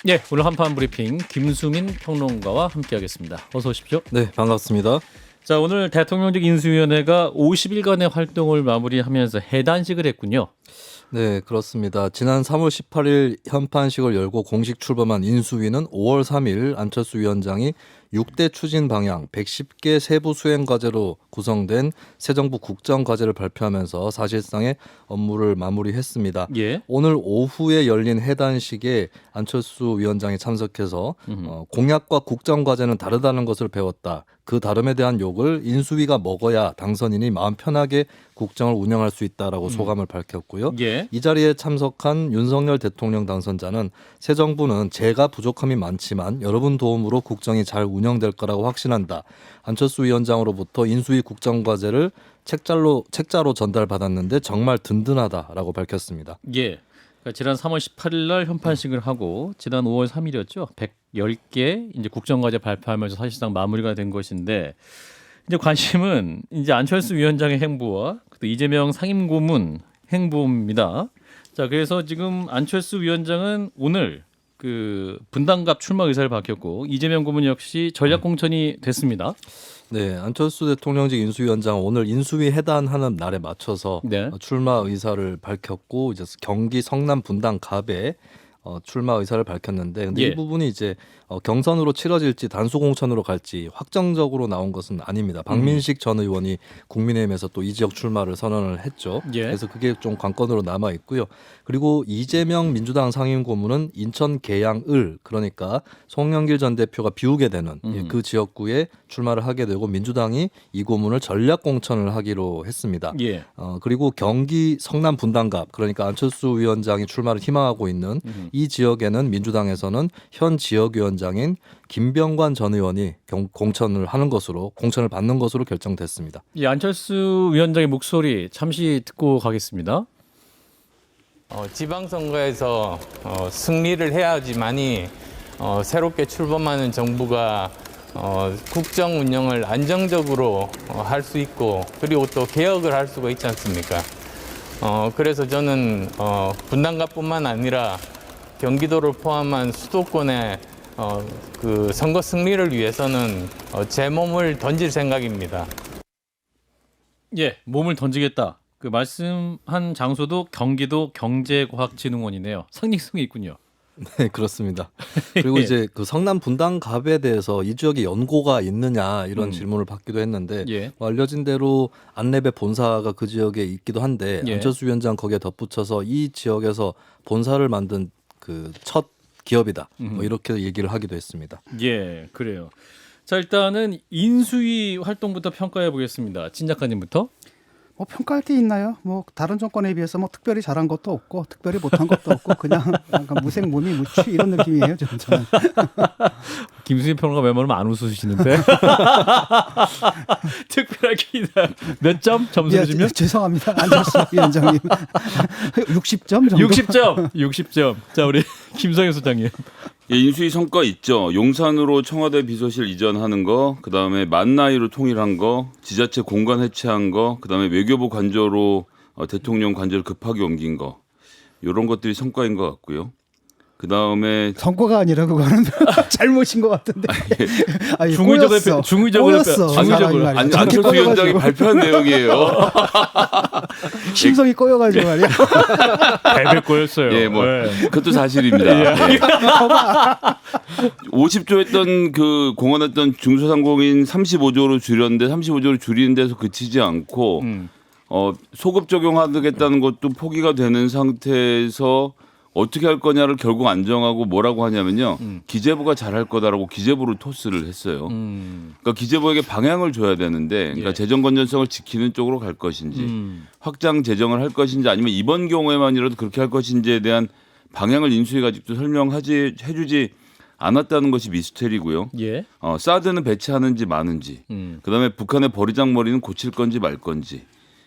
예, 오늘 한판 브리핑 김수민 평론가와 함께하겠습니다. 어서 오십시오. 네, 반갑습니다. 자, 오늘 대통령직 인수위원회가 50일간의 활동을 마무리하면서 해단식을 했군요. 네, 그렇습니다. 지난 3월 18일 현판식을 열고 공식 출범한 인수위는 5월 3일 안철수 위원장이 6대 추진 방향 110개 세부 수행 과제로 구성된 새 정부 국정 과제를 발표하면서 사실상의 업무를 마무리했습니다. 예. 오늘 오후에 열린 해단식에 안철수 위원장이 참석해서 공약과 국정 과제는 다르다는 것을 배웠다. 그 다름에 대한 욕을 인수위가 먹어야 당선인이 마음 편하게 국정을 운영할 수 있다라고 소감을 밝혔고요. 예. 이 자리에 참석한 윤석열 대통령 당선자는 새 정부는 제가 부족함이 많지만 여러분 도움으로 국정이 잘 운영될 거라고 확신한다. 안철수 위원장으로부터 인수위 국정 과제를 책자로 전달받았는데 정말 든든하다라고 밝혔습니다. 예. 그러니까 지난 3월 18일 날 현판식을 하고 지난 5월 3일이었죠. 110개 이제 국정과제 발표하면서 사실상 마무리가 된 것인데 이제 관심은 이제 안철수 위원장의 행보와 또 이재명 상임고문 행보입니다. 자, 그래서 지금 안철수 위원장은 오늘 그 분당갑 출마 의사를 밝혔고 이재명 고문 역시 전략 공천이 됐습니다. 네, 안철수 대통령직 인수위원장은 오늘 인수위 해단하는 날에 맞춰서 네. 출마 의사를 밝혔고 이제 경기 성남 분당갑에 출마 의사를 밝혔는데 근데 예. 이 부분이 이제 경선으로 치러질지 단수 공천으로 갈지 확정적으로 나온 것은 아닙니다. 박민식 전 의원이 국민의힘에서 또 이 지역 출마를 선언을 했죠. 예. 그래서 그게 좀 관건으로 남아 있고요. 그리고 이재명 민주당 상임고문은 인천 계양을 그러니까 송영길 전 대표가 비우게 되는 그 지역구에 출마를 하게 되고 민주당이 이 고문을 전략 공천을 하기로 했습니다. 예. 그리고 경기 성남 분당갑 그러니까 안철수 위원장이 출마를 희망하고 있는 이 지역에는 민주당에서는 현 지역위원장인 김병관 전 의원이 공천을 받는 것으로 결정됐습니다. 이 안철수 위원장의 목소리 잠시 듣고 가겠습니다. 지방선거에서 승리를 해야지만이 새롭게 출범하는 정부가 국정 운영을 안정적으로 할 수 있고 그리고 또 개혁을 할 수가 있지 않습니까? 그래서 저는 분당갑뿐만 아니라 경기도를 포함한 수도권의 그 선거 승리를 위해서는 제 몸을 던질 생각입니다. 예, 몸을 던지겠다. 그 말씀한 장소도 경기도 경제과학진흥원이네요. 상징성이 있군요. 네, 그렇습니다. 그리고 이제 그 성남 분당갑에 대해서 이 지역에 연고가 있느냐 이런 질문을 받기도 했는데 예. 알려진 대로 안랩의 본사가 그 지역에 있기도 한데 예. 안철수 위원장 거기에 덧붙여서 이 지역에서 본사를 만든 그 첫 기업이다. 뭐 이렇게 얘기를 하기도 했습니다. 예, 그래요. 자, 일단은 인수위 활동부터 평가해 보겠습니다. 진 작가님부터. 뭐 평가할 게 있나요? 뭐 다른 정권에 비해서 뭐 특별히 잘한 것도 없고 특별히 못한 것도 없고 그냥 약간 무생무미 무취 이런 느낌이에요. 저는. 김수민 평론가 웬만하면 안 웃으시는데. 특별하게 몇 점 점수를 주면? 죄송합니다. 안철수 위원장님 60점 정도. 60점. 60점. 자, 우리 김성현 소장님. 예, 인수위 성과 있죠. 용산으로 청와대 비서실 이전하는 거, 그다음에 만 나이로 통일한 거, 지자체 공간 해체한 거, 그다음에 외교부 관저로 대통령 관저를 급하게 옮긴 거. 이런 것들이 성과인 것 같고요. 그다음에 성과가 아니라 그거는 잘못인 것 같은데. 아니, 중의적으로 꼬였어. 중의적으로. 아니, 안철수 위원장이 발표한 내용이에요. 심성이 꼬여가지고 말이야. 배배 꼬였어요. 예, 뭐 네. 그것도 사실입니다. 예. 50조 했던 그 공언했던 중소상공인 35조로 줄였는데 35조로 줄이는 데서 그치지 않고 소급 적용하겠다는 것도 포기가 되는 상태에서 어떻게 할 거냐를 결국 안 정하고 뭐라고 하냐면요. 기재부가 잘할 거다라고 기재부를 토스를 했어요. 그러니까 기재부에게 방향을 줘야 되는데 그러니까 예. 재정 건전성을 지키는 쪽으로 갈 것인지 확장 재정을 할 것인지 아니면 이번 경우에만이라도 그렇게 할 것인지에 대한 방향을 인수위가 아직도 해주지 않았다는 것이 미스테리고요. 예. 사드는 배치하는지 마는지 그다음에 북한의 버리장머리는 고칠 건지 말 건지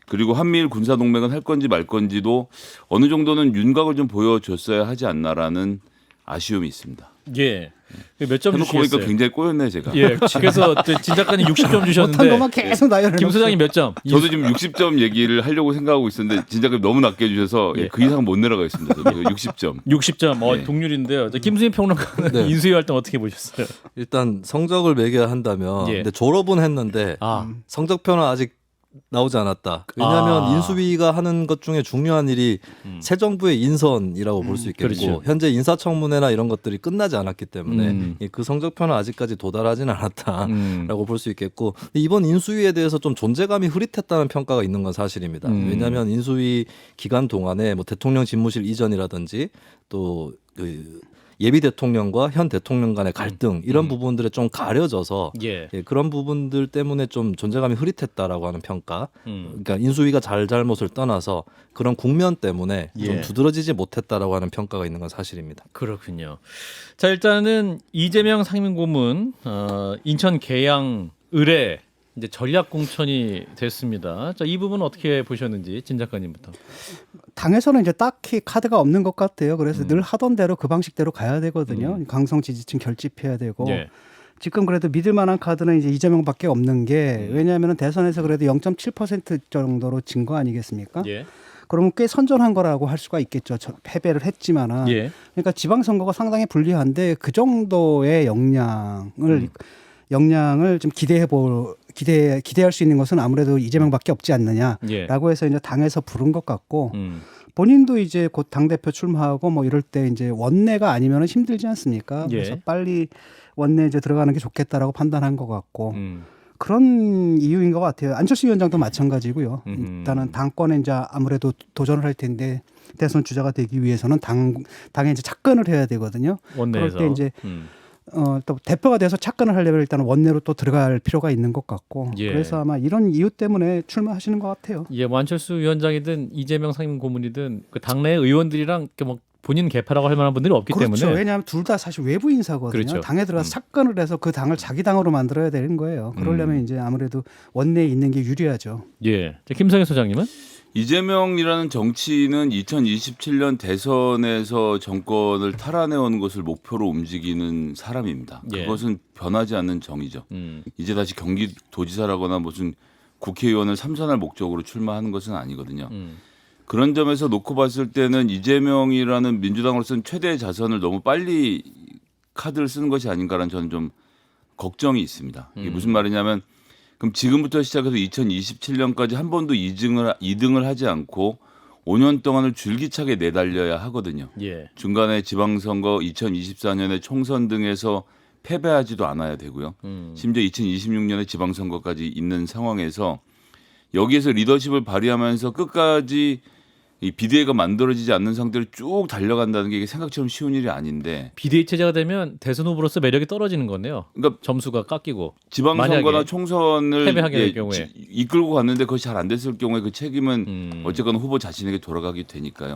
그리고 한미일 군사동맹은 할 건지 말 건지도 어느 정도는 윤곽을 좀 보여줬어야 하지 않나라는 아쉬움이 있습니다. 예. 몇 점 해놓고 보니까 주시겠어요? 굉장히 꼬였네 제가. 예, 그래서 진 작가님 60점 못한 주셨는데 것만 계속 나열해. 김 소장님 몇 점? 저도 지금 60점 얘기를 하려고 생각하고 있었는데 진짜 너무 낮게 해주셔서 예. 그 이상 못 내려가겠습니다. 저도 60점. 60점. 예. 동률인데요. 김수인 평론가는 네. 인수위 활동 어떻게 보셨어요? 일단 성적을 매겨야 한다면 예. 근데 졸업은 했는데 아, 성적표는 아직 나오지 않았다. 왜냐하면 아. 인수위가 하는 것 중에 중요한 일이 새 정부의 인선이라고 볼 수 있겠고 그렇죠. 현재 인사청문회나 이런 것들이 끝나지 않았기 때문에 음. 그 성적표는 아직까지 도달하지는 않았다라고 음. 볼 수 있겠고 이번 인수위에 대해서 좀 존재감이 흐릿했다는 평가가 있는 건 사실입니다. 왜냐하면 인수위 기간 동안에 뭐 대통령 집무실 이전이라든지 또 예비 대통령과 현 대통령 간의 갈등 이런 부분들에 좀 가려져서 예. 예, 그런 부분들 때문에 좀 존재감이 흐릿했다라고 하는 평가. 음. 그러니까 인수위가 잘못을 떠나서 그런 국면 때문에 예. 좀 두드러지지 못했다라고 하는 평가가 있는 건 사실입니다. 그렇군요. 자, 일단은 이재명 상임고문 인천 계양 의뢰 이제 전략 공천이 됐습니다. 자, 이 부분 어떻게 보셨는지 진 작가님부터. 당에서는 이제 딱히 카드가 없는 것 같아요. 그래서 늘 하던 대로 그 방식대로 가야 되거든요. 강성 지지층 결집해야 되고. 예. 지금 그래도 믿을 만한 카드는 이제 이재명밖에 없는 게 왜냐하면 대선에서 그래도 0.7% 정도로 진 거 아니겠습니까? 예. 그러면 꽤 선전한 거라고 할 수가 있겠죠. 패배를 했지만은. 예. 그러니까 지방선거가 상당히 불리한데 그 정도의 역량을 좀 기대할 수 있는 것은 아무래도 이재명밖에 없지 않느냐라고 예. 해서 이제 당에서 부른 것 같고 본인도 이제 곧 당대표 출마하고 뭐 이럴 때 이제 원내가 아니면 힘들지 않습니까? 예. 그래서 빨리 원내 이제 들어가는 게 좋겠다라고 판단한 것 같고 음. 그런 이유인 것 같아요. 안철수 위원장도 마찬가지고요. 일단은 당권에 이제 아무래도 도전을 할 텐데 대선 주자가 되기 위해서는 당에 이제 착근을 해야 되거든요. 원내에서. 그럴 때 이제 또 대표가 돼서 착근을 하려면 일단 원내로 또 들어갈 필요가 있는 것 같고 예. 그래서 아마 이런 이유 때문에 출마하시는 것 같아요. 예, 뭐 안철수 위원장이든 이재명 상임고문이든 그 당내 의원들이랑 이렇게 뭐 본인 개파라고 할 만한 분들이 없기 그렇죠. 때문에 왜냐하면 둘 다 사실 외부 인사거든요. 그렇죠. 당에 들어가서 착근을 해서 그 당을 자기 당으로 만들어야 되는 거예요. 그러려면 이제 아무래도 원내에 있는 게 유리하죠. 예. 자, 김성현 소장님은 이재명이라는 정치인은 2027년 대선에서 정권을 탈환해온 것을 목표로 움직이는 사람입니다. 예. 그것은 변하지 않는 정의죠. 이제 다시 경기도지사라거나 무슨 국회의원을 삼선할 목적으로 출마하는 것은 아니거든요. 그런 점에서 놓고 봤을 때는 이재명이라는 민주당으로서는 최대 자선을 너무 빨리 카드를 쓰는 것이 아닌가라는 저는 좀 걱정이 있습니다. 이게 무슨 말이냐면 그럼 지금부터 시작해서 2027년까지 한 번도 2등을 하지 않고 5년 동안을 줄기차게 내달려야 하거든요. 예. 중간에 지방선거 2024년에 총선 등에서 패배하지도 않아야 되고요. 심지어 2026년에 지방선거까지 있는 상황에서 여기에서 리더십을 발휘하면서 끝까지 이 비대위가 만들어지지 않는 상태로 쭉 달려간다는 게 이게 생각처럼 쉬운 일이 아닌데 비대위 체제가 되면 대선 후보로서 매력이 떨어지는 거네요. 그러니까 점수가 깎이고 지방선거나 만약에 총선을 패배하게 될 경우에. 이끌고 갔는데 그것이 잘 안 됐을 경우에 그 책임은 어쨌거나 후보 자신에게 돌아가게 되니까요.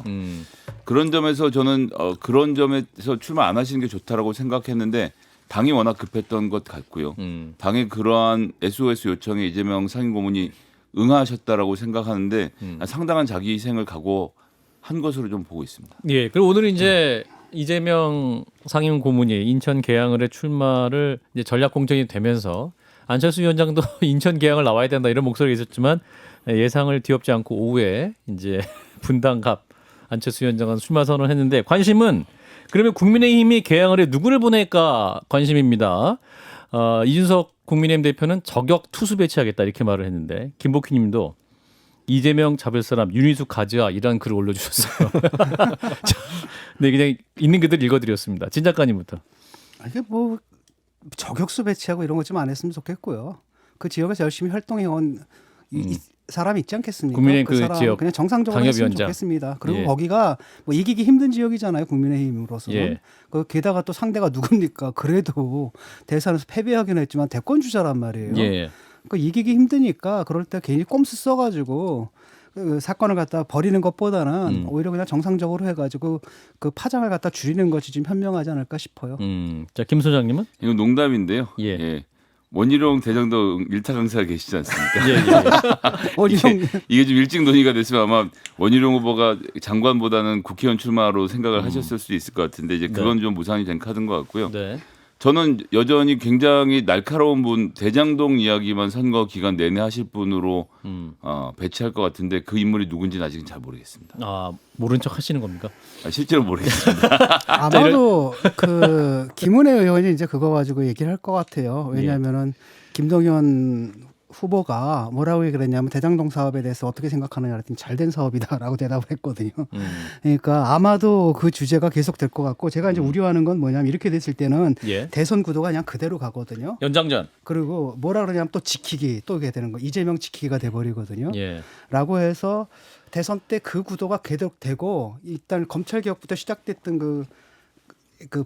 그런 점에서 저는 그런 점에서 출마 안 하시는 게 좋다라고 생각했는데 당이 워낙 급했던 것 같고요. 당의 그러한 SOS 요청에 이재명 상임고문이 응하셨다라고 생각하는데 상당한 자기 희생을 각오한 것으로 좀 보고 있습니다. 예. 그리고 오늘 이제 이재명 상임 고문이 인천 계양을의 출마를 이제 전략 공천이 되면서 안철수 위원장도 인천 계양을 나와야 된다 이런 목소리가 있었지만 예상을 뒤엎지 않고 오후에 이제 분당갑 안철수 위원장은 출마 선언을 했는데 관심은 그러면 국민의힘이 계양을에 누구를 보낼까 관심입니다. 이준석 국민의힘 대표는 저격 투수 배치하겠다 이렇게 말을 했는데 김복희님도 이재명 잡을 사람 윤희숙 가즈아 이런 글을 올려주셨어요. 자, 네 그냥 있는 그대로 읽어드렸습니다. 진 작가님부터. 이게 뭐 저격수 배치하고 이런 것 좀 안 했으면 좋겠고요. 그 지역에서 열심히 활동해온 이 사람이 있지 않겠습니까? 국민의힘 그 사람 지역 그냥 정상적으로 했으면 당협위원장. 좋겠습니다. 그리고 예. 거기가 뭐 이기기 힘든 지역이잖아요. 국민의힘으로서는. 예. 게다가 또 상대가 누굽니까? 그래도 대선에서 패배하긴 했지만 대권 주자란 말이에요. 예. 그 이기기 힘드니까 그럴 때 괜히 꼼수 써가지고 그 사건을 갖다 버리는 것보다는 오히려 그냥 정상적으로 해가지고 그 파장을 갖다 줄이는 것이 좀 현명하지 않을까 싶어요. 자, 김 소장님은? 이건 농담인데요. 예. 원희룡 대장도 일타 강사가 계시지 않습니까? 예. 이게 좀 일찍 논의가 됐으면 아마 원희룡 후보가 장관보다는 국회의원 출마로 생각을 하셨을 수도 있을 것 같은데 이제 그건 좀 무산이 된 카드인 것 같고요. 네. 저는 여전히 굉장히 날카로운 분, 대장동 이야기만 선거 기간 내내 하실 분으로 배치할 것 같은데 그 인물이 누군지는 아직은 잘 모르겠습니다. 아 모른 척 하시는 겁니까? 실제로 모르겠습니다. 아마도 그 김은혜 의원이 이제 그거 가지고 얘기를 할 것 같아요. 왜냐하면은 김동연 후보가 뭐라고 그랬냐면 대장동 사업에 대해서 어떻게 생각하느냐 그랬더니 잘된 사업이다라고 대답을 했거든요. 그러니까 아마도 그 주제가 계속 될 것 같고 제가 이제 우려하는 건 뭐냐면 이렇게 됐을 때는 예. 대선 구도가 그냥 그대로 가거든요. 연장전. 그리고 뭐라 그러냐면 또 지키기 또 이게 되는 거 이재명 지키기가 돼버리거든요. 예. 라고 해서 대선 때 그 구도가 계속되고 일단 검찰 개혁부터 시작됐던 그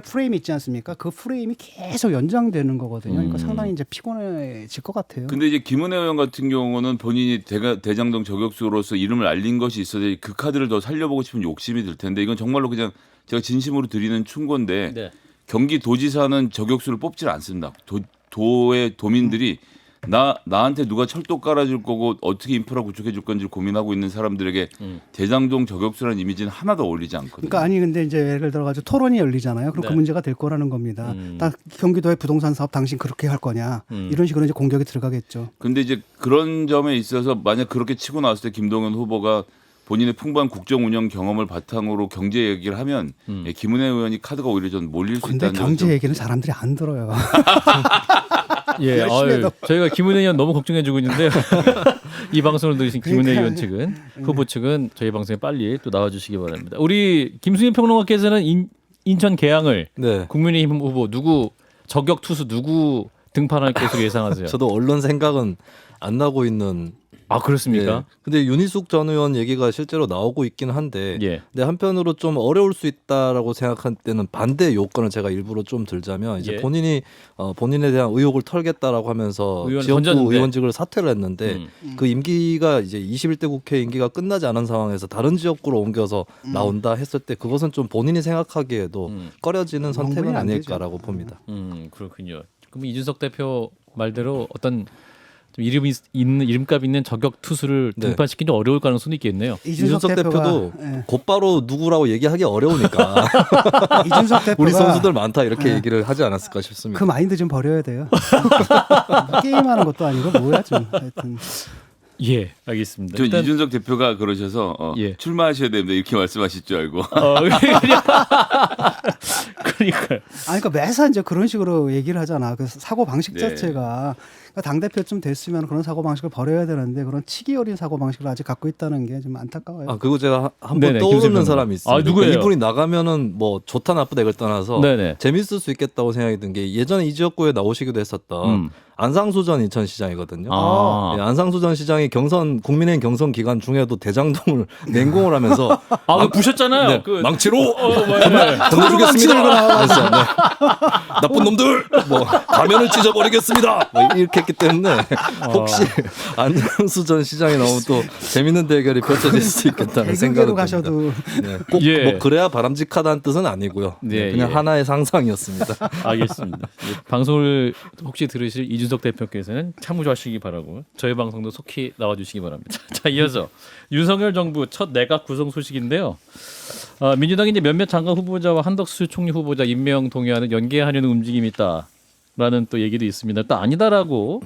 프레임 있지 않습니까? 그 프레임이 계속 연장되는 거거든요. 그러니까 상당히 이제 피곤해질 것 같아요. 근데 이제 김은혜 의원 같은 경우는 본인이 대장동 저격수로서 이름을 알린 것이 있어서 그 카드를 더 살려보고 싶은 욕심이 들 텐데 이건 정말로 그냥 제가 진심으로 드리는 충고인데 네. 경기도지사는 저격수를 뽑질 않습니다. 도의 도민들이 나한테 누가 철도 깔아줄 거고 어떻게 인프라 구축해 줄 건지 고민하고 있는 사람들에게 대장동 저격수라는 이미지는 하나도 어울리지 않거든요. 그러니까 아니 근데 이제 예를 들어가지고 토론이 열리잖아요. 그럼 네. 그 문제가 될 거라는 겁니다. 딱 경기도의 부동산 사업 당신 그렇게 할 거냐 이런 식으로 이제 공격이 들어가겠죠. 근데 이제 그런 점에 있어서 만약 그렇게 치고 나왔을 때 김동연 후보가 본인의 풍부한 국정 운영 경험을 바탕으로 경제 얘기를 하면 김은혜 의원이 카드가 오히려 좀 몰릴 수 근데 있다는 경제 점. 얘기는 사람들이 안 들어요. 예, 아유, 저희가 김은혜 의원 너무 걱정해주고 있는데요. 이 방송을 들으신 김은혜 의원 측은 후보 측은 저희 방송에 빨리 또 나와주시기 바랍니다. 우리 김수현 평론가께서는 인천 계양을 네. 국민의힘 후보 누구 저격 투수 누구 등판할 것으로 예상하세요? 저도 언론 생각은 안 나고 있는. 아 그렇습니까? 예. 근데 윤희숙 전 의원 얘기가 실제로 나오고 있긴 한데, 예. 근데 한편으로 좀 어려울 수 있다라고 생각할 때는 반대 요건을 제가 일부러 좀 들자면 이제 예. 본인이 본인에 대한 의혹을 털겠다라고 하면서 의원을 지역구 던졌는데. 의원직을 사퇴를 했는데 그 임기가 이제 21대 국회 임기가 끝나지 않은 상황에서 다른 지역구로 옮겨서 나온다 했을 때 그것은 좀 본인이 생각하기에도 꺼려지는 선택은 명분이 안 아닐까라고 봅니다. 그렇군요. 그럼 이준석 대표 말대로 어떤 좀 이름값 있는 저격 투수를 네. 등판시키기 좀 어려울 가능성이 있겠네요. 이준석 대표도 예. 곧바로 누구라고 얘기하기 어려우니까 이준석 대표가 우리 선수들 많다 이렇게 얘기를 하지 않았을까 싶습니다. 그 마인드 좀 버려야 돼요. 게임하는 것도 아니고 뭐야 좀 하여튼. 예, 알겠습니다. 저 일단 이준석 대표가 그러셔서 예. 출마하셔야 됩니다 이렇게 말씀하실 줄 알고. 그러니까요. 그러니까 매사 이제 그런 식으로 얘기를 하잖아. 그 사고 방식 네. 자체가 당 대표쯤 됐으면 그런 사고 방식을 버려야 되는데 그런 치기 어린 사고 방식을 아직 갖고 있다는 게 좀 안타까워요. 아 그리고 제가 한 번 네네, 김수현 떠오르는 변호사. 사람이 있습니다. 아, 누구예요? 이분이 나가면은 뭐 좋다 나쁘다 이걸 떠나서 네네. 재밌을 수 있겠다고 생각이 든 게 예전에 이 지역구에 나오시기도 했었던 안상수 전 인천시장이거든요. 아. 네, 안상수 전 시장이 국민의힘 경선 기간 중에도 대장동을 맹공을 하면서 그 부셨잖아요. 네, 그 망치로 맞아요. 던져주겠습니다. 그래서 네. 나쁜 놈들 뭐 가면을 찢어버리겠습니다. 뭐 이렇게 했기 때문에 혹시 안상수 전 시장이 나오면 또 재밌는 대결이 펼쳐질 수 있겠다는 생각을 개그계로 가셔도 네, 꼭 예. 뭐 그래야 바람직하다는 뜻은 아니고요. 네, 그냥 예. 하나의 상상이었습니다. 알겠습니다. 예, 방송을 혹시 들으실 이준석 대표께서는 참고하시기 바라고 저희 방송도 속히 나와주시기 바랍니다. 자, 이어서 윤석열 정부 첫 내각 구성 소식인데요. 민주당이 이제 몇몇 장관 후보자와 한덕수 총리 후보자 임명 동의안을 연계하려는 움직임이 있다라는 또 얘기도 있습니다. 또 아니다라고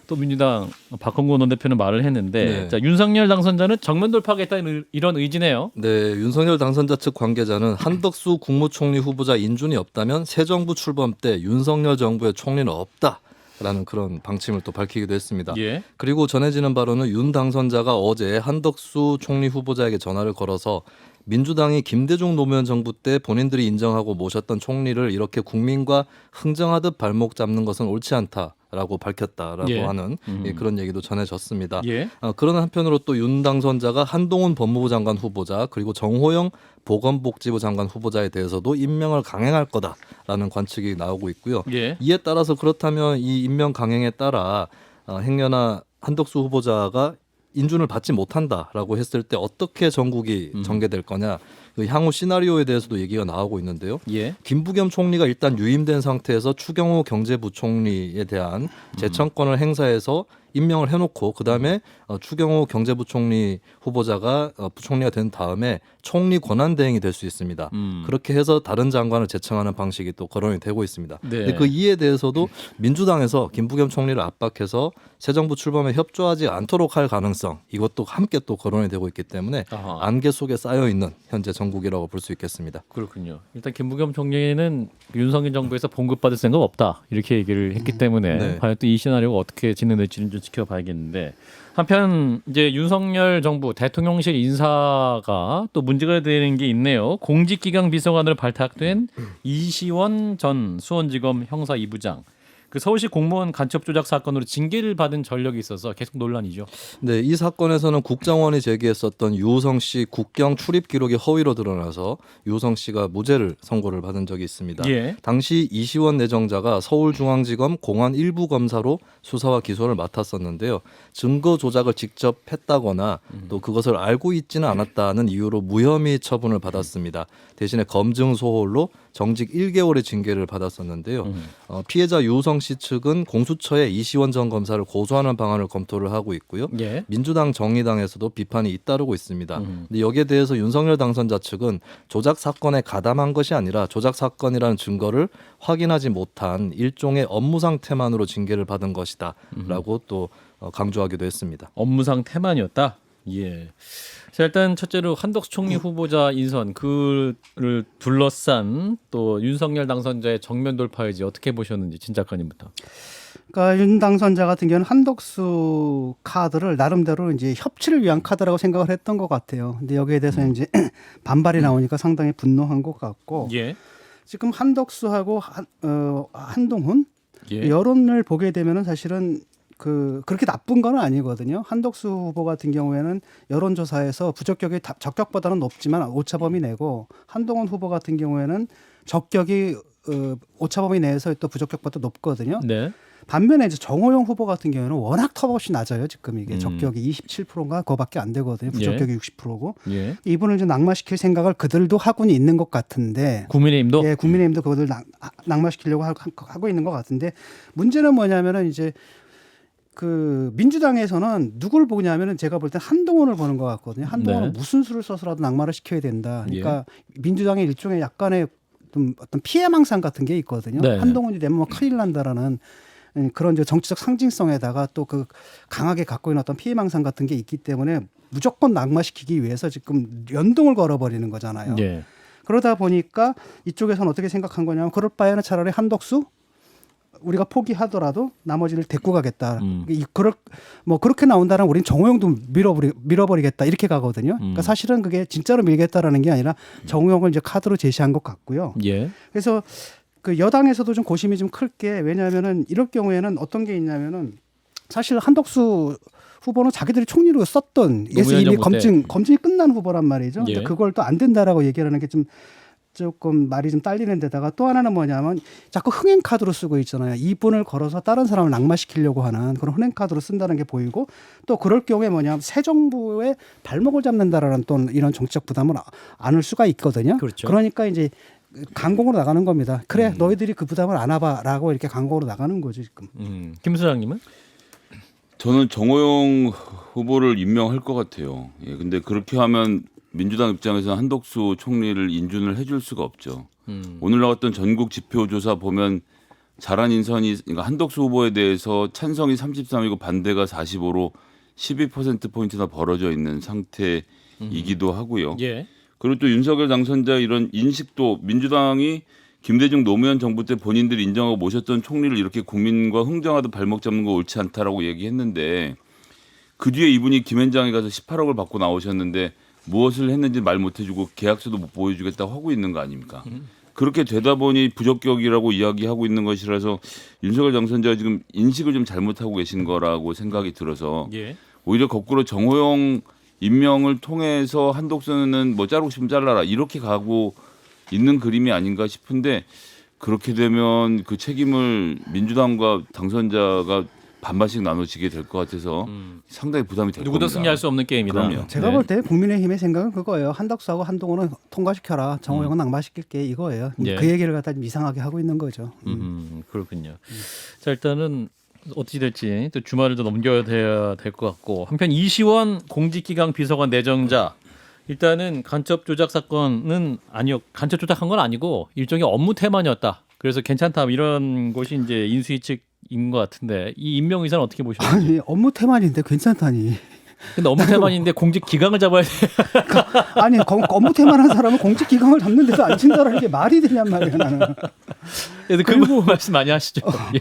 또 민주당 박홍근 원내대표는 말을 했는데 네. 자, 윤석열 당선자는 정면 돌파하겠다는 이런 의지네요. 네, 윤석열 당선자 측 관계자는 한덕수 국무총리 후보자 인준이 없다면 새 정부 출범 때 윤석열 정부의 총리는 없다라는 그런 방침을 또 밝히기도 했습니다. 예. 그리고 전해지는 바로는 윤 당선자가 어제 한덕수 총리 후보자에게 전화를 걸어서 민주당이 김대중 노무현 정부 때 본인들이 인정하고 모셨던 총리를 이렇게 국민과 흥정하듯 발목 잡는 것은 옳지 않다라고 밝혔다라고 예. 하는 그런 얘기도 전해졌습니다. 예. 그러나 한편으로 또 윤 당선자가 한동훈 법무부 장관 후보자 그리고 정호영 보건복지부 장관 후보자에 대해서도 임명을 강행할 거다라는 관측이 나오고 있고요. 예. 이에 따라서 그렇다면 이 임명 강행에 따라 행여나 한덕수 후보자가 인준을 받지 못한다라고 했을 때 어떻게 전국이 전개될 거냐 그 향후 시나리오에 대해서도 얘기가 나오고 있는데요. 예. 김부겸 총리가 일단 유임된 상태에서 추경호 경제부총리에 대한 재청권을 행사해서 임명을 해놓고 그 다음에 추경호 경제부총리 후보자가 부총리가 된 다음에 총리 권한 대행이 될 수 있습니다. 그렇게 해서 다른 장관을 제청하는 방식이 또 거론이 되고 있습니다. 네. 근데 그 이에 대해서도 민주당에서 김부겸 총리를 압박해서 새 정부 출범에 협조하지 않도록 할 가능성 이것도 함께 또 거론이 되고 있기 때문에 아하. 안개 속에 쌓여 있는 현재 정국이라고 볼 수 있겠습니다. 그렇군요. 일단 김부겸 총리는 윤석열 정부에서 봉급받을 생각 없다 이렇게 얘기를 했기 때문에 네. 과연 또 이 시나리오가 어떻게 진행될지는 좀 지켜봐야겠는데 한편 이제 윤석열 정부 대통령실 인사가 또 문제가 되는 게 있네요. 공직기강 비서관으로 발탁된 이시원 전 수원지검 형사 2부장. 그 서울시 공무원 간첩 조작 사건으로 징계를 받은 전력이 있어서 계속 논란이죠. 네, 이 사건에서는 국정원이 제기했었던 유우성 씨 국경 출입 기록이 허위로 드러나서 유우성 씨가 무죄를 선고를 받은 적이 있습니다. 예. 당시 이시원 내정자가 서울중앙지검 공안 일부 검사로 수사와 기소를 맡았었는데요. 증거 조작을 직접 했다거나 또 그것을 알고 있지는 않았다는 이유로 무혐의 처분을 받았습니다. 대신에 검증 소홀로 정직 1개월의 징계를 받았었는데요. 피해자 유우성 씨 측은 공수처에 이시원 전 검사를 고소하는 방안을 검토를 하고 있고요. 예. 민주당 정의당에서도 비판이 잇따르고 있습니다. 근데 여기에 대해서 윤석열 당선자 측은 조작 사건에 가담한 것이 아니라 조작 사건이라는 증거를 확인하지 못한 일종의 업무상 태만으로 징계를 받은 것이다라고 또 강조하기도 했습니다. 업무상 태만이었다. 예. 자, 일단 첫째로 한덕수 총리 후보자 인선 그를 둘러싼 또 윤석열 당선자의 정면 돌파 의지 어떻게 보셨는지 진 작가님부터. 그러니까 윤 당선자 같은 경우는 한덕수 카드를 나름대로 이제 협치를 위한 카드라고 생각을 했던 것 같아요. 근데 여기에 대해서 이제 반발이 나오니까 상당히 분노한 것 같고 예. 지금 한덕수하고 한동훈 예. 여론을 보게 되면은 사실은 그렇게 나쁜 건 아니거든요. 한덕수 후보 같은 경우에는 여론조사에서 부적격이 적격보다는 높지만 오차범위 내고 한동훈 후보 같은 경우에는 적격이 오차범위 내에서 또 부적격보다 높거든요. 네. 반면에 이제 정호영 후보 같은 경우는 워낙 턱없이 낮아요. 지금 이게 적격이 27%인가 그거밖에 안 되거든요. 부적격이 60%고 예. 이분을 좀 낙마시킬 생각을 그들도 하고는 있는 것 같은데. 국민의힘도 예, 국민의힘도 그것을 낙마시키려고 하고 있는 것 같은데 문제는 뭐냐면은 이제 그 민주당에서는 누구를 보냐면은 제가 볼 때 한동훈을 보는 것 같거든요. 한동훈은 네. 무슨 수를 써서라도 낙마를 시켜야 된다. 그러니까 민주당의 일종의 약간의 좀 어떤 피해망상 같은 게 있거든요. 네. 한동훈이 되면 뭐 큰일 난다라는 그런 이제 정치적 상징성에다가 또 그 강하게 갖고 있는 어떤 피해망상 같은 게 있기 때문에 무조건 낙마시키기 위해서 지금 연동을 걸어버리는 거잖아요. 예. 그러다 보니까 이쪽에서는 어떻게 생각한 거냐면 그럴 바에는 차라리 한덕수 우리가 포기하더라도 나머지를 데리고 가겠다. 그렇게 나온다면 우리는 정호영도 밀어버리겠다 이렇게 가거든요. 그러니까 사실은 그게 진짜로 밀겠다라는 게 아니라 정호영을 이제 카드로 제시한 것 같고요. 예. 그래서 그 여당에서도 좀 고심이 좀 클 게 왜냐하면은 이럴 경우에는 어떤 게 있냐면은 사실 한덕수 후보는 자기들이 총리로 썼던 노무현 이미 정부 때. 검증이 끝난 후보란 말이죠. 예. 그러니까 그걸 또 안 된다라고 얘기하는 게 좀 조금 말이 좀 딸리는 데다가 또 하나는 뭐냐면 자꾸 흥행 카드로 쓰고 있잖아요. 이분을 걸어서 다른 사람을 낙마시키려고 하는 그런 흥행 카드로 쓴다는 게 보이고 또 그럴 경우에 뭐냐면 새 정부의 발목을 잡는다라는 또 이런 정치적 부담을 안을 수가 있거든요. 그렇죠. 그러니까 이제 강공으로 나가는 겁니다. 그래 너희들이 그 부담을 안아봐라고 이렇게 강공으로 나가는 거죠 지금. 김 소장님은? 저는 정호영 후보를 임명할 것 같아요. 예, 근데 그렇게 하면 민주당 입장에서는 한덕수 총리를 인준을 해줄 수가 없죠. 오늘 나왔던 전국 지표조사 보면 잘한 인선이 그러니까 한덕수 후보에 대해서 찬성이 33이고 반대가 45로 12%포인트나 벌어져 있는 상태이기도 하고요. 예. 그리고 또 윤석열 당선자 이런 인식도 민주당이 김대중 노무현 정부 때 본인들이 인정하고 모셨던 총리를 이렇게 국민과 흥정하듯 발목 잡는 거 옳지 않다라고 얘기했는데 그 뒤에 이분이 김현장에 가서 18억을 받고 나오셨는데 무엇을 했는지 말 못해주고 계약서도 못 보여주겠다고 하고 있는 거 아닙니까? 그렇게 되다 보니 부적격이라고 이야기하고 있는 것이라서 윤석열 당선자가 지금 인식을 좀 잘못하고 계신 거라고 생각이 들어서 예. 오히려 거꾸로 정호영 임명을 통해서 한독수는 뭐 자르고 싶으면 잘라라 이렇게 가고 있는 그림이 아닌가 싶은데 그렇게 되면 그 책임을 민주당과 당선자가 반반씩 나눠지게 될 것 같아서 상당히 부담이 될 누구도 겁니다. 승리할 수 없는 게임이다. 그럼요. 제가 볼 때 국민의힘의 생각은 그거예요. 한덕수하고 한동훈은 통과시켜라. 정호영은 낙마시킬게 이거예요. 예. 그 얘기를 갖다 좀 이상하게 하고 있는 거죠. 그렇군요. 자 일단은 어떻게 될지 또 주말을 더 넘겨야 될 것 같고 한편 이시원 공직기강 비서관 내정자 일단은 간첩 조작 사건은 간첩 조작한 건 아니고 일종의 업무 태만이었다. 그래서 괜찮다 이런 것이 이제 인수위 측인 것 같은데 이 임명 의사는 어떻게 보시나요? 아니 업무 태만인데 괜찮다니. 근데 업무 태만인데 공직 기강을 잡아야 돼. 아니 업무 태만한 사람은 공직 기강을 잡는데도 안 친다라는 게 말이 되냔 말이야 나는. 그리고 말씀 많이 하시죠. 예.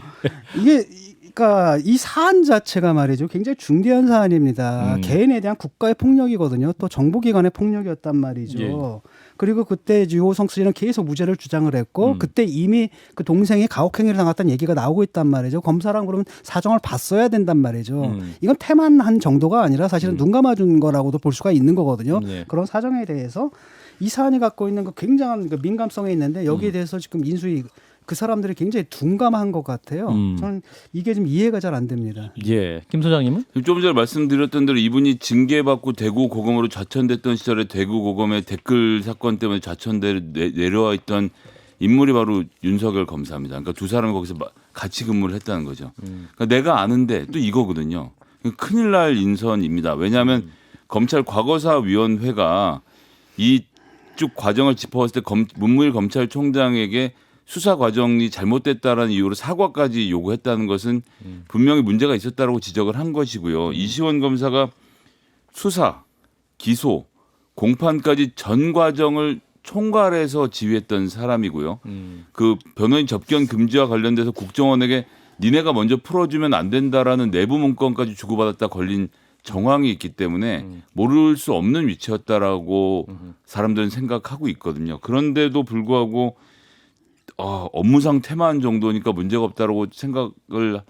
이게 그러니까 이 사안 자체가 말이죠 굉장히 중대한 사안입니다. 개인에 대한 국가의 폭력이거든요. 또 정보기관의 폭력이었단 말이죠. 예. 그리고 그때 유호성 씨는 계속 무죄를 주장을 했고 그때 이미 그 동생이 가혹행위를 당했다는 얘기가 나오고 있단 말이죠. 검사랑 그러면 사정을 봤어야 된단 말이죠. 이건 태만한 정도가 아니라 사실은 눈 감아준 거라고도 볼 수가 있는 거거든요. 예. 그런 사정에 대해서 이 사안이 갖고 있는 그 굉장한 그 민감성이 있는데 여기에 대해서 지금 인수위 그 사람들이 굉장히 둔감한 것 같아요. 저는 이게 좀 이해가 잘 안 됩니다. 예, 김 소장님은? 좀 전에 말씀드렸던 대로 이분이 징계받고 대구 고검으로 좌천됐던 시절에 대구 고검의 댓글 사건 때문에 좌천돼 내려와 있던 인물이 바로 윤석열 검사입니다. 그러니까 두 사람이 거기서 같이 근무를 했다는 거죠. 그러니까 내가 아는데 또 이거거든요. 큰일 날 인선입니다. 왜냐하면 검찰 과거사위원회가 이 쭉 과정을 짚어봤을 때 문무일 검찰총장에게 수사 과정이 잘못됐다라는 이유로 사과까지 요구했다는 것은 분명히 문제가 있었다라고 지적을 한 것이고요. 이시원 검사가 수사, 기소, 공판까지 전 과정을 총괄해서 지휘했던 사람이고요. 그 변호인 접견 금지와 관련돼서 국정원에게 니네가 먼저 풀어주면 안 된다라는 내부 문건까지 주고받았다 걸린 정황이 있기 때문에 모를 수 없는 위치였다라고 사람들은 생각하고 있거든요. 그런데도 불구하고 업무상 태만 정도니까 문제가 없다라고 생각을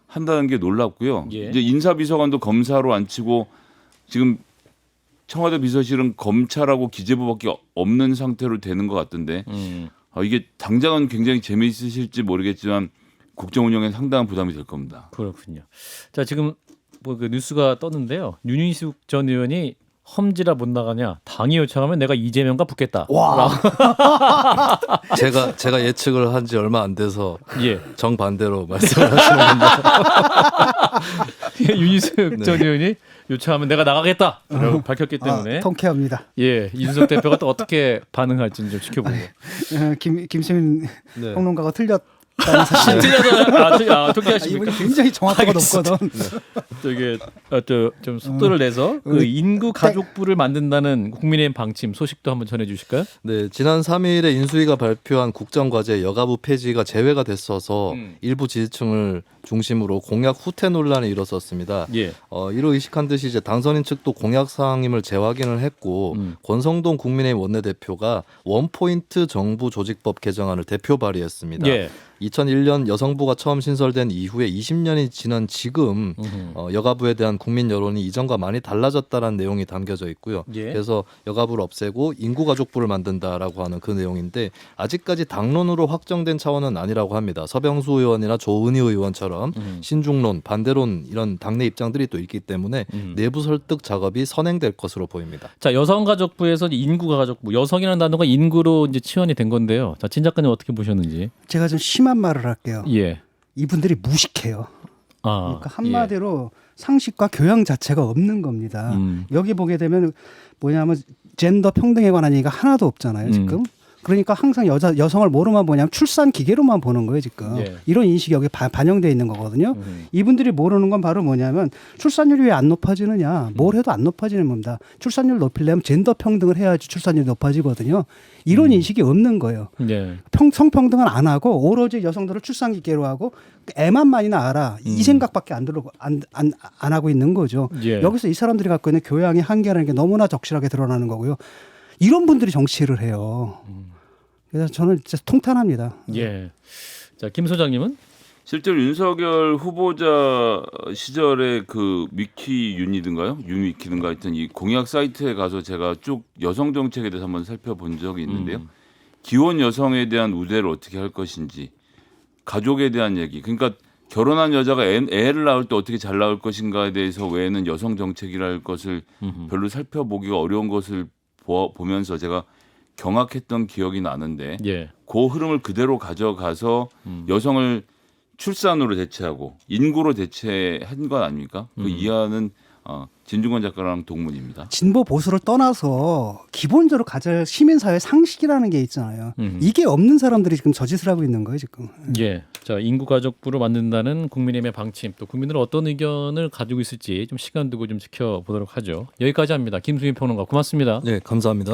한다는 게 놀랍고요. 예. 이제 인사비서관도 검사로 안 치고 지금 청와대 비서실은 검찰하고 기재부밖에 없는 상태로 되는 것 같던데 이게 당장은 굉장히 재미있으실지 모르겠지만 국정 운영에 상당한 부담이 될 겁니다. 그렇군요. 자 지금 뭐 그 뉴스가 떴는데요. 윤희숙 전 의원이 험지라 못 나가냐 당이 요청하면 내가 이재명과 붙겠다. 와. 제가 예측을 한 지 얼마 안 돼서 예. 정반대로 말씀을 하시는데 윤희숙 전 의원이 요청하면 내가 나가겠다라고 밝혔기 때문에 통쾌합니다. 예 이준석 대표가 또 어떻게 반응할지 좀 지켜보고. 김수민 네. 평론가가 틀렸다는 사실. 틀려서 통쾌하십니까? 이분이 굉장히 정확도가 높거든. 이게 좀 속도를 내서 그 인구 가족부를 만든다는 국민의힘 방침 소식도 한번 전해주실까요? 네, 지난 3일에 인수위가 발표한 국정과제 여가부 폐지가 제외가 됐어서 일부 지지층을 중심으로 공약 후퇴 논란이 일어섰습니다. 예. 이로 의식한 듯이 이제 당선인 측도 공약 사항임을 재확인을 했고 권성동 국민의힘 원내대표가 원포인트 정부 조직법 개정안을 대표 발의했습니다. 예. 2001년 여성부가 처음 신설된 이후에 20년이 지난 지금 여가부에 대한 국민 여론이 이전과 많이 달라졌다는 내용이 담겨져 있고요. 예. 그래서 여가부를 없애고 인구가족부를 만든다라고 하는 그 내용인데 아직까지 당론으로 확정된 차원은 아니라고 합니다. 서병수 의원이나 조은희 의원처럼 신중론, 반대론 이런 당내 입장들이 또 있기 때문에 내부 설득 작업이 선행될 것으로 보입니다. 자 여성가족부에서 인구가족부 여성이라는 단어가 인구로 이제 치환이 된 건데요. 자 진 작가님 어떻게 보셨는지? 제가 좀 심한 말을 할게요. 예. 이분들이 무식해요. 아, 그러니까 한마디로 상식과 교양 자체가 없는 겁니다. 여기 보게 되면 뭐냐면 젠더 평등에 관한 얘기가 하나도 없잖아요. 지금. 그러니까 항상 여성을 뭐로만 보냐면 출산 기계로만 보는 거예요 지금. 예. 이런 인식이 여기 반영되어 있는 거거든요. 이분들이 모르는 건 바로 뭐냐면 출산율이 왜 안 높아지느냐. 뭘 해도 안 높아지는 겁니다. 출산율 높이려면 젠더 평등을 해야지 출산율이 높아지거든요. 이런 인식이 없는 거예요. 예. 성평등은 안 하고 오로지 여성들을 출산 기계로 하고 애만 많이 낳아라 이 생각밖에 안 하고 있는 거죠. 예. 여기서 이 사람들이 갖고 있는 교양의 한계라는 게 너무나 적실하게 드러나는 거고요. 이런 분들이 정치를 해요. 그래서 저는 진짜 통탄합니다. 예. 자, 김 소장님은? 실제로 윤석열 후보자 시절에 그 위키윤이든가요? 윤위키든가 하여튼 이 공약 사이트에 가서 제가 쭉 여성 정책에 대해서 한번 살펴본 적이 있는데요. 기혼 여성에 대한 우대를 어떻게 할 것인지, 가족에 대한 얘기. 그러니까 결혼한 여자가 애를 낳을 때 어떻게 잘 낳을 것인가에 대해서 외에는 여성 정책이랄 것을 별로 살펴보기가 어려운 것을 보면서 제가 경악했던 기억이 나는데 예. 그 흐름을 그대로 가져가서 여성을 출산으로 대체하고 인구로 대체한 건 아닙니까? 그 이하는 진중권 작가랑 동문입니다. 진보 보수를 떠나서 기본적으로 가질 시민사회 상식이라는 게 있잖아요. 이게 없는 사람들이 지금 저짓을 하고 있는 거예요 지금. 예. 자, 인구가족부를 만든다는 국민의힘의 방침, 또 국민들은 어떤 의견을 가지고 있을지 좀 시간 두고 좀 지켜보도록 하죠. 여기까지 합니다. 김수민 평론가 고맙습니다. 네, 감사합니다.